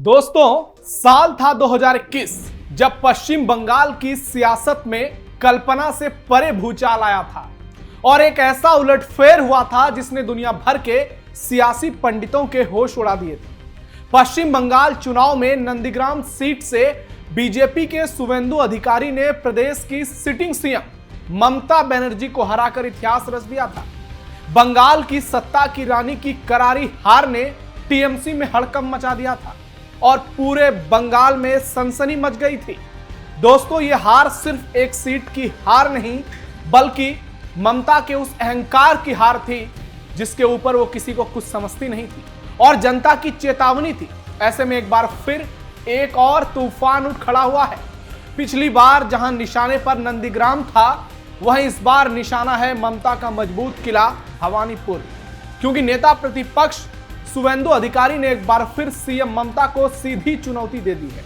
दोस्तों, साल था 2021 जब पश्चिम बंगाल की सियासत में कल्पना से परे भूचाल आया था और एक ऐसा उलटफेर हुआ था जिसने दुनिया भर के सियासी पंडितों के होश उड़ा दिए थे। पश्चिम बंगाल चुनाव में नंदीग्राम सीट से बीजेपी के शुवेंदु अधिकारी ने प्रदेश की सिटिंग सीएम ममता बनर्जी को हराकर इतिहास रच दिया था। बंगाल की सत्ता की रानी की करारी हार ने टीएमसी में हड़कंप मचा दिया था और पूरे बंगाल में सनसनी मच गई थी। दोस्तों, यह हार सिर्फ एक सीट की हार नहीं बल्कि ममता के उस अहंकार की हार थी जिसके ऊपर वो किसी को कुछ समझती नहीं थी और जनता की चेतावनी थी। ऐसे में एक बार फिर एक और तूफान उठ खड़ा हुआ है। पिछली बार जहां निशाने पर नंदीग्राम था, वहीं इस बार निशाना है ममता का मजबूत किला भवानीपुर, क्योंकि नेता प्रतिपक्ष शुवेंदु अधिकारी ने एक बार फिर सीएम ममता को सीधी चुनौती दे दी है।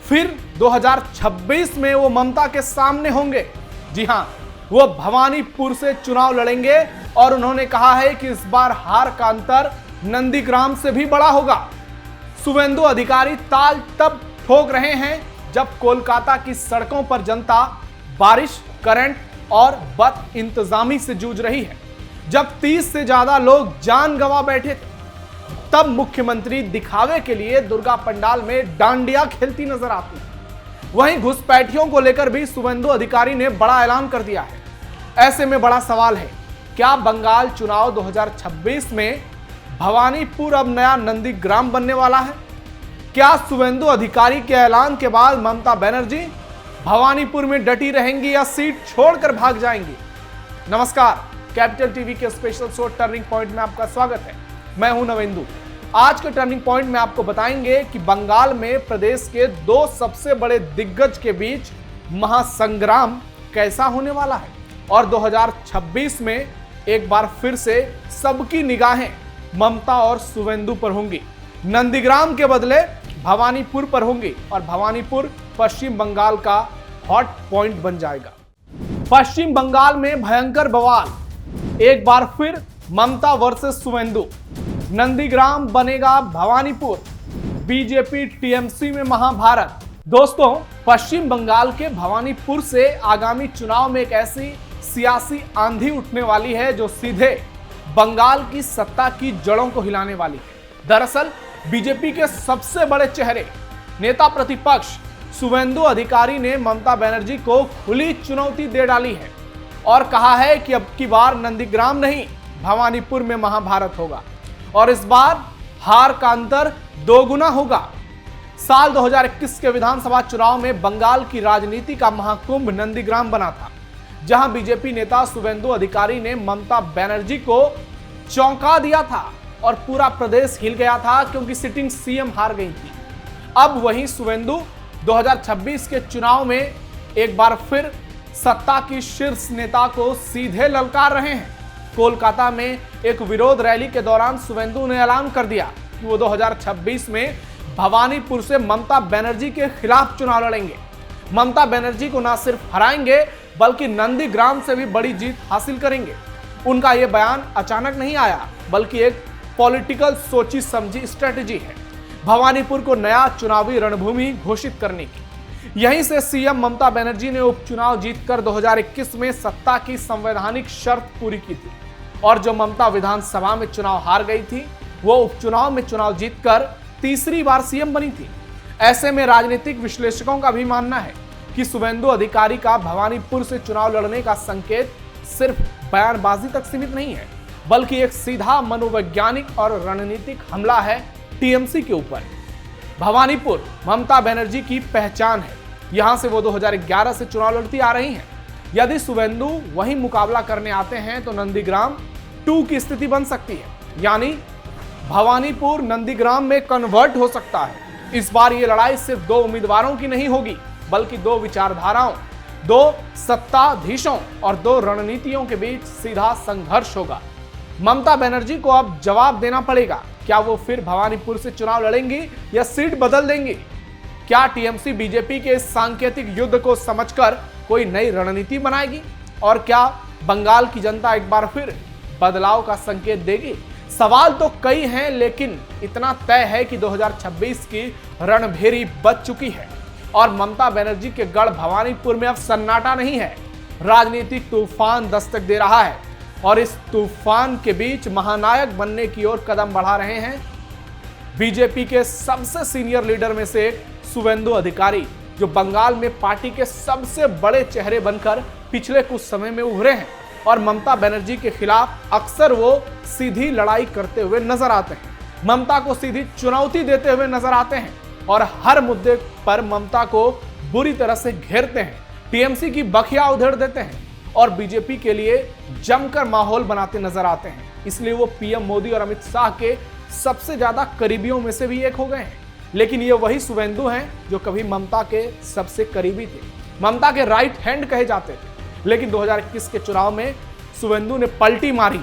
फिर 2026 में वो ममता के सामने होंगे। जी हां, वो भवानीपुर से चुनाव लड़ेंगे और उन्होंने कहा है कि इस बार हार का अंतर नंदीग्राम से भी बड़ा होगा। शुवेंदु अधिकारी ताल तब ठोक रहे हैं जब कोलकाता की सड़कों पर जनता बारिश, करंट और बद इंतजामी से जूझ रही है। जब 30 से ज्यादा लोग जान गंवा बैठे थे, तब मुख्यमंत्री दिखावे के लिए दुर्गा पंडाल में डांडिया खेलती नजर आती है। वहीं घुसपैठियों को लेकर भी शुवेंदु अधिकारी ने बड़ा ऐलान कर दिया है। ऐसे में बड़ा सवाल है, क्या बंगाल चुनाव 2026 में भवानीपुर अब नया नंदीग्राम बनने वाला है? क्या शुवेंदु अधिकारी के ऐलान के बाद ममता बनर्जी भवानीपुर में डटी रहेंगी या सीट छोड़कर भाग जाएंगी? नमस्कार, कैपिटल टीवी के स्पेशल शो टर्निंग पॉइंट में आपका स्वागत है। मैं हूं नवेंदु। आज के टर्निंग पॉइंट में आपको बताएंगे कि बंगाल में प्रदेश के दो सबसे बड़े दिग्गज के बीच महासंग्राम कैसा होने वाला है और 2026 में एक बार फिर से सबकी निगाहें ममता और शुवेंदु पर होंगी। नंदीग्राम के बदले भवानीपुर पर होंगी और भवानीपुर पश्चिम बंगाल का हॉट पॉइंट बन जाएगा। पश्चिम बंगाल में भयंकर बवाल, एक बार फिर ममता वर्सेस शुवेंदु। नंदीग्राम बनेगा भवानीपुर, बीजेपी टीएमसी में महाभारत। दोस्तों, पश्चिम बंगाल के भवानीपुर से आगामी चुनाव में एक ऐसी सियासी आंधी उठने वाली है जो सीधे बंगाल की सत्ता की जड़ों को हिलाने वाली है। दरअसल बीजेपी के सबसे बड़े चेहरे नेता प्रतिपक्ष शुवेंदु अधिकारी ने ममता बनर्जी को खुली चुनौती दे डाली है और कहा है कि अब की बार नंदीग्राम नहीं, भवानीपुर में महाभारत होगा और इस बार हार का अंतर दोगुना होगा। साल 2021 के विधानसभा चुनाव में बंगाल की राजनीति का महाकुंभ नंदीग्राम बना था, जहां बीजेपी नेता शुवेंदु अधिकारी ने ममता बनर्जी को चौंका दिया था और पूरा प्रदेश हिल गया था क्योंकि सिटिंग सीएम हार गई थी। अब वहीं शुवेंदु 2026 के चुनाव में एक बार फिर सत्ता की शीर्ष नेता को सीधे ललकार रहे हैं। कोलकाता में एक विरोध रैली के दौरान शुवेंदु ने ऐलान कर दिया कि वो 2026 में भवानीपुर से ममता बनर्जी के खिलाफ चुनाव लड़ेंगे। ममता बनर्जी को न सिर्फ हराएंगे बल्कि नंदीग्राम से भी बड़ी जीत हासिल करेंगे। उनका यह बयान अचानक नहीं आया बल्कि एक पॉलिटिकल सोची समझी स्ट्रेटेजी है, भवानीपुर को नया चुनावी रणभूमि घोषित करने की। यहीं से सीएम ममता बनर्जी ने उपचुनाव जीतकर 2021 में सत्ता की संवैधानिक शर्त पूरी की थी और जो ममता विधानसभा में चुनाव हार गई थी, वो उपचुनाव में चुनाव जीतकर तीसरी बार सीएम बनी थी। ऐसे में राजनीतिक विश्लेषकों का भी मानना है कि शुवेंदु अधिकारी का भवानीपुर से चुनाव लड़ने का संकेत सिर्फ बयानबाजी तक सीमित नहीं है बल्कि एक सीधा मनोवैज्ञानिक और रणनीतिक हमला है टीएमसी के ऊपर। भवानीपुर ममता बनर्जी की पहचान है, यहां से वो 2011 से चुनाव लड़ती आ रही हैं। यदि शुवेंदु वहीं मुकाबला करने आते हैं तो नंदीग्राम 2 की स्थिति बन सकती है, यानी भवानीपुर नंदीग्राम में कन्वर्ट हो सकता है। इस बार ये लड़ाई सिर्फ 2 उम्मीदवारों की नहीं होगी बल्कि 2 विचारधाराओं, 2 सत्ताधीशों और 2 रणनीतियों के बीच सीधा संघर्ष होगा। ममता बनर्जी को अब जवाब देना पड़ेगा, क्या वो फिर भवानीपुर से चुनाव लड़ेंगी या सीट बदल देंगी? क्या टीएमसी बीजेपी के इस सांकेतिक युद्ध को समझकर कोई नई रणनीति बनाएगी और क्या बंगाल की जनता एक बार फिर बदलाव का संकेत देगी? सवाल तो कई हैं, लेकिन इतना तय है कि 2026 की रणभेरी बज चुकी है और ममता बनर्जी के गढ़ भवानीपुर में अब सन्नाटा नहीं है। राजनीतिक तूफान दस्तक दे रहा है और इस तूफान के बीच महानायक बनने की ओर कदम बढ़ा रहे हैं बीजेपी के सबसे सीनियर लीडर में से एक शुवेंदु अधिकारी, जो बंगाल में पार्टी के सबसे बड़े चेहरे बनकर पिछले कुछ समय में उभरे हैं और ममता बनर्जी के खिलाफ अक्सर वो सीधी लड़ाई करते हुए नजर आते हैं, ममता को सीधी चुनौती देते हुए नजर आते हैं और हर मुद्दे पर ममता को बुरी तरह से घेरते हैं, टीएमसी की बखिया उधेड़ देते हैं और बीजेपी के लिए जमकर माहौल बनाते नजर आते हैं। इसलिए वो पीएम मोदी और अमित शाह के सबसे ज्यादा करीबियों में से भी एक हो गए हैं। लेकिन ये वही शुवेंदु हैं जो कभी ममता के सबसे करीबी थे, ममता के राइट हैंड कहे जाते थे। लेकिन 2021 के चुनाव में शुवेंदु ने पलटी मारी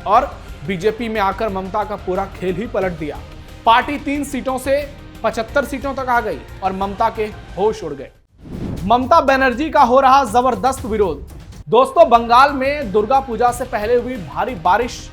और बीजेपी में आकर ममता का पूरा खेल ही पलट दिया। पार्टी 3 सीटों से 75 सीटों तक आ गई और ममता के होश उड़ गए। ममता बनर्जी का हो रहा जबरदस्त विरोध। दोस्तों, बंगाल में दुर्गा पूजा से पहले हुई भारी बारिश,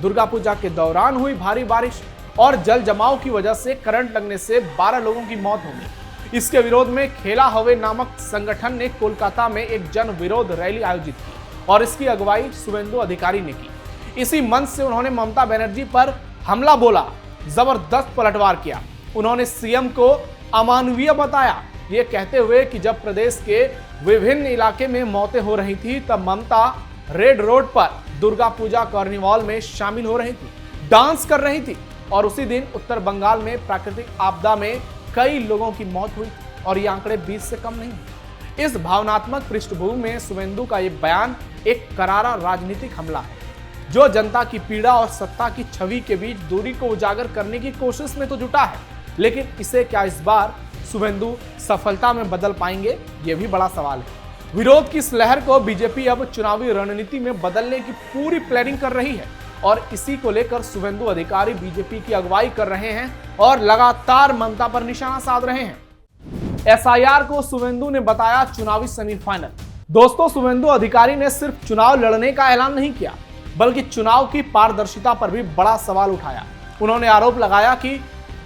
दुर्गा पूजा के दौरान हुई भारी बारिश और जल जमाव की वजह से करंट लगने से 12 लोगों की मौत हो गई। इसके विरोध में खेला हवे नामक संगठन ने कोलकाता में एक जन विरोध रैली आयोजित की और इसकी अगुवाई शुवेंदु अधिकारी ने की। इसी मंच से उन्होंने ममता बनर्जी पर हमला बोला, जबरदस्त पलटवार किया। उन्होंने सीएम को अमानवीय बताया, ये कहते हुए कि जब प्रदेश के विभिन्न इलाके में मौतें हो रही थी तब ममता रेड रोड पर दुर्गा पूजा कार्निवाल में शामिल हो रही थी, डांस कर रही थी और उसी दिन उत्तर बंगाल में प्राकृतिक आपदा में कई लोगों की मौत हुई और ये आंकड़े 20 से कम नहीं। इस भावनात्मक पृष्ठभूमि में शुवेंदु का ये बयान एक करारा राजनीतिक हमला है, जो जनता की पीड़ा और सत्ता की छवि के बीच दूरी को उजागर करने की कोशिश में तो जुटा है। लेकिन इसे क्या इस बार शुवेंदु सफलता में बदल पाएंगे, ये भी बड़ा सवाल है। विरोध की इस लहर को बीजेपी अब चुनावी रणनीति में बदलने की पूरी प्लानिंग कर रही है और इसी को लेकर शुवेंदु अधिकारी बीजेपी की अगुवाई कर रहे हैं और लगातार ममता पर निशाना साध रहे हैं। एसआईआर को शुवेंदु ने बताया चुनावी सेमीफाइनल। दोस्तों, शुवेंदु अधिकारी ने सिर्फ चुनाव लड़ने का ऐलान नहीं किया, बल्कि चुनाव की पारदर्शिता पर भी बड़ा सवाल उठाया। उन्होंने आरोप लगाया कि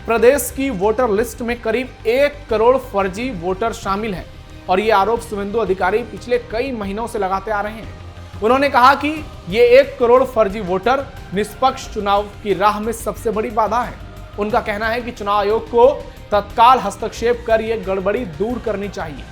प्रदेश की वोटर लिस्ट में करीब 1 करोड़ फर्जी वोटर शामिल हैं और ये आरोप शुवेंदु अधिकारी पिछले कई महीनों से लगाते आ रहे हैं। उन्होंने कहा कि ये 1 करोड़ फर्जी वोटर निष्पक्ष चुनाव की राह में सबसे बड़ी बाधा है। उनका कहना है कि चुनाव आयोग को तत्काल हस्तक्षेप कर ये गड़बड़ी दूर करनी चाहिए।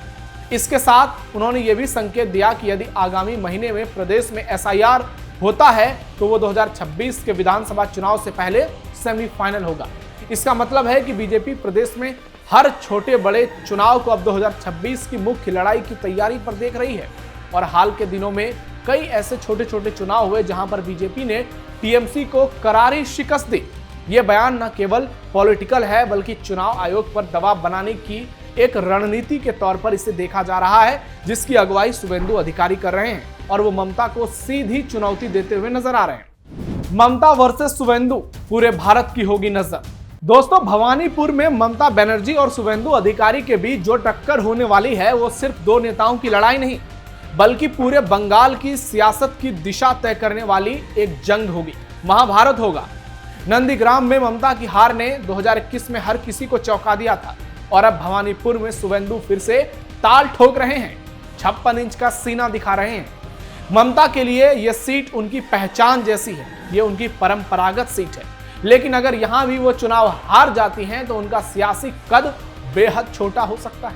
इसके साथ उन्होंने ये भी संकेत दिया कि यदि आगामी महीने में प्रदेश में एसआईआर होता है तो वो 2026 के विधानसभा चुनाव से पहले सेमीफाइनल होगा। इसका मतलब है कि बीजेपी प्रदेश में हर छोटे बड़े चुनाव को अब 2026 की मुख्य लड़ाई की तैयारी पर देख रही है और हाल के दिनों में कई ऐसे छोटे छोटे चुनाव हुए जहां पर बीजेपी ने टीएमसी को करारी शिकस्त दी। ये बयान न केवल पॉलिटिकल है बल्कि चुनाव आयोग पर दबाव बनाने की एक रणनीति के तौर पर इसे देखा जा रहा है, जिसकी अगुवाई शुवेंदु अधिकारी कर रहे हैं और वो ममता को सीधी चुनौती देते हुए नजर आ रहे हैं। ममता वर्सेस शुवेंदु, पूरे भारत की होगी नजर। दोस्तों, भवानीपुर में ममता बनर्जी और शुवेंदु अधिकारी के बीच जो टक्कर होने वाली है वो सिर्फ 2 नेताओं की लड़ाई नहीं, बल्कि पूरे बंगाल की सियासत की दिशा तय करने वाली एक जंग होगी, महाभारत होगा। नंदीग्राम में ममता की हार ने 2021 में हर किसी को चौंका दिया था और अब भवानीपुर में शुवेंदु फिर से ताल ठोक रहे हैं, 56 इंच का सीना दिखा रहे हैं। ममता के लिए यह सीट उनकी पहचान जैसी है, ये उनकी परंपरागत सीट है। लेकिन अगर यहां भी वो चुनाव हार जाती हैं तो उनका सियासी कद बेहद छोटा हो सकता है,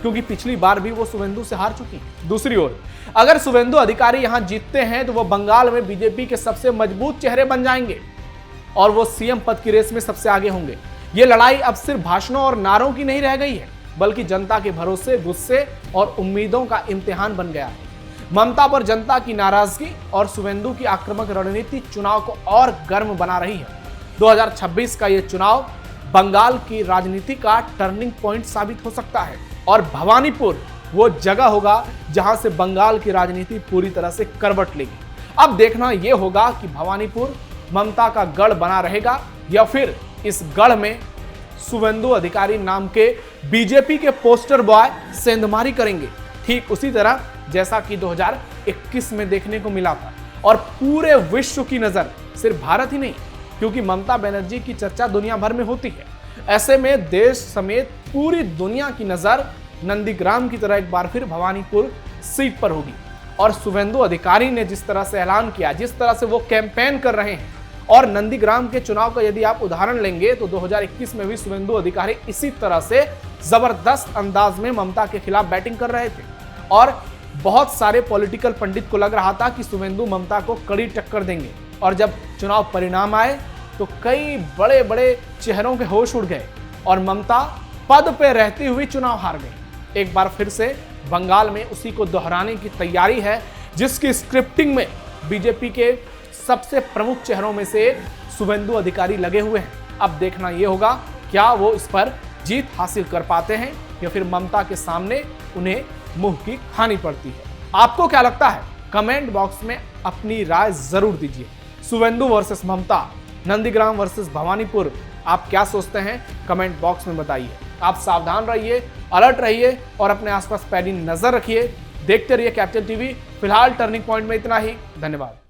क्योंकि पिछली बार भी वो शुवेंदु से हार चुकी है। दूसरी ओर अगर शुवेंदु अधिकारी यहां जीतते हैं तो वो बंगाल में बीजेपी के सबसे मजबूत चेहरे बन जाएंगे और वो सीएम पद की रेस में सबसे आगे होंगे। ये लड़ाई अब सिर्फ भाषणों और नारों की नहीं रह गई है, बल्कि जनता के भरोसे, गुस्से और उम्मीदों का इम्तिहान बन गया है। ममता पर जनता की नाराजगी और शुवेंदु की आक्रामक रणनीति चुनाव को और गर्म बना रही है। 2026 का ये चुनाव बंगाल की राजनीति का टर्निंग पॉइंट साबित हो सकता है और भवानीपुर वो जगह होगा जहां से बंगाल की राजनीति पूरी तरह से करवट लेगी। अब देखना यह होगा कि भवानीपुर ममता का गढ़ बना रहेगा या फिर इस गढ़ में शुवेंदु अधिकारी नाम के बीजेपी के पोस्टर बॉय सेंधमारी करेंगे, ठीक उसी तरह जैसा कि 2021 में देखने को मिला था। और पूरे विश्व की नजर सिर्फ भारत ही नहीं क्योंकि ममता बनर्जी की चर्चा दुनिया भर में होती है। ऐसे में देश समेत पूरी दुनिया की नजर नंदीग्राम की तरह एक बार फिर भवानीपुर सीट पर होगी। और शुभेंदु अधिकारी ने जिस तरह से ऐलान किया, जिस तरह से वो कैंपेन कर रहे हैं, और नंदीग्राम के चुनाव का यदि आप उदाहरण लेंगे तो 2021 में भी शुभेंदु अधिकारी इसी तरह से जबरदस्त अंदाज में ममता के खिलाफ बैटिंग कर रहे थे। और बहुत सारे पॉलिटिकल पंडित को लग रहा था कि शुभेंदु ममता को कड़ी टक्कर देंगे। और जब चुनाव परिणाम आए तो कई बड़े बड़े चेहरों के होश उड़ गए और ममता पद पे रहती हुई चुनाव हार गई। एक बार फिर से बंगाल में उसी को दोहराने की तैयारी है, जिसकी स्क्रिप्टिंग में बीजेपी के सबसे प्रमुख चेहरों में से एक शुभेंदु अधिकारी लगे हुए हैं। अब देखना यह होगा क्या वो इस पर जीत हासिल कर पाते हैं या फिर ममता के सामने उन्हें मुंह की खानी पड़ती है। आपको क्या लगता है? कमेंट बॉक्स में अपनी राय जरूर दीजिए। शुभेंदु वर्सेस ममता, नंदीग्राम वर्सेस भवानीपुर, आप क्या सोचते हैं? कमेंट बॉक्स में बताइए। आप सावधान रहिए, अलर्ट रहिए और अपने आसपास पैनी नजर रखिए। देखते रहिए कैपिटल टीवी। फिलहाल टर्निंग पॉइंट में इतना ही। धन्यवाद।